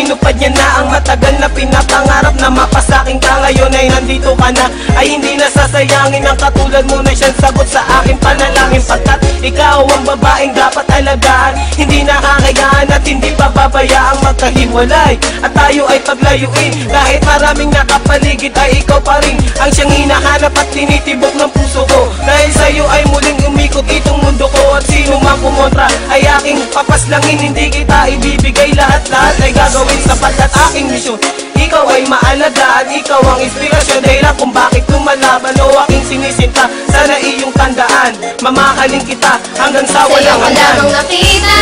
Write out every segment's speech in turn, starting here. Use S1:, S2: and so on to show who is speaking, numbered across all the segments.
S1: tinupad niya na ang matagal na pinapangarap na mapasakin ka. Ngayon ay nandito ka na, ay hindi nasasayangin ang katulad mo na siyang sagot sa aking panalangin. Pagkat ikaw ang babaeng dapat alagaan, hindi nakakayaan at hindi pababayaang magkahiwalay at tayo ay paglayuin. Kahit maraming nakapaligid ay ikaw pa rin ang siyang hinahanap at tinitibok ng puso ko. Dahil sa'yo ay muling umikot itong mundo ko, at sino mang kumontra ay aking papaslangin. Hindi kita ibibigay, lahat-lahat ay gagawin sapagkat aking misyon ikaw ay maalagaan. Ikaw ang inspirasyon, dahilan kung bakit lumalaban o aking sinisinta. Sana iyong tandaan, mamahalin kita hanggang sa walang hanggan.
S2: Sa'yo ko lamang nakita,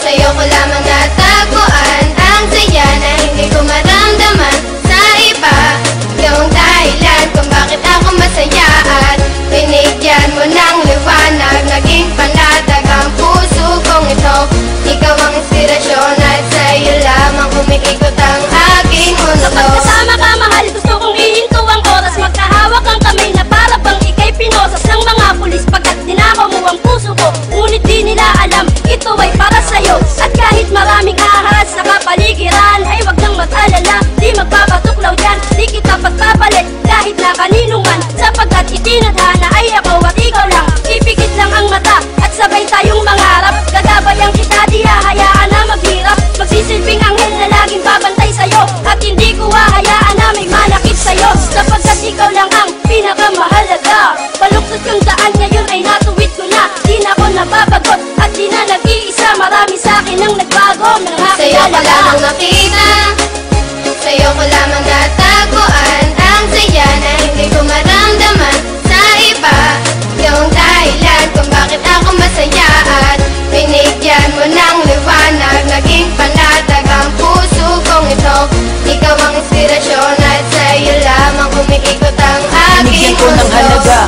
S2: sa'yo ko lamang natagpuan ang saya na hindi ko maramdaman sa iba. Ikaw ang dahilan kung bakit ako masaya at binigyan mo ng liwanag, naging panlatag ang puso kong ito. Ikaw ang inspirasyon at sa'yo lamang umiikot ang aking mundo.
S3: Kapag kasama ka mahal, gusto kong ihinto ang oras, magkahawak ang kamay na para bang ikay pinosas ng mga pulis. Pagkat dinakaw mo ang puso ko, ngunit di nila alam ito ay para sa'yo. At kahit maraming ahas sa kapaligiran ay wag nang mag-alala, di magpapatuklaw yan, di kita pagpapalit kahit na kanino man. Sapagkat itinadhana ay ako at ikaw lang, ipikit lang ang mata at sabay tayong mangarap. Gagabayan kita, di hahayaan na maghirap, magsisilbing anghel na laging babantay sa'yo. At hindi ko hahayaan na may manakit sa'yo, sapagkat ikaw lang ang pinakamahalaga. Baluktot yung daan ngayon ay natuwid ko na, di na ako nababagot at di na nag-iisa. Marami sa'kin ang nagbago ng
S2: Sa'yo ko
S3: nakilala.
S2: lamang nakita, sa'yo ko lamang natagpuan ang saya na hindi ko maramdaman sa iba. Ikaw ang dahilan kung bakit ako masaya at binigyan mo ng liwanag, naging panlatag ang puso kong ito. Ikaw ang inspirasyon at sa'yo lamang umiikot ang aking
S4: Binigyan ko ng halaga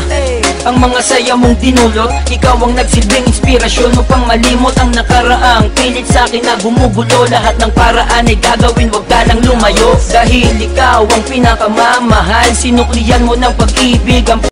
S4: ang mga saya mong dinulot. Ikaw ang nagsilbing inspirasyon upang malimot ang nakaraang pilit sa akin na gumugulo. Lahat ng paraan ay gagawin, wag ka lang lumayo. Dahil ikaw ang pinakamamahal, sinuklian mo ng pag-ibig ang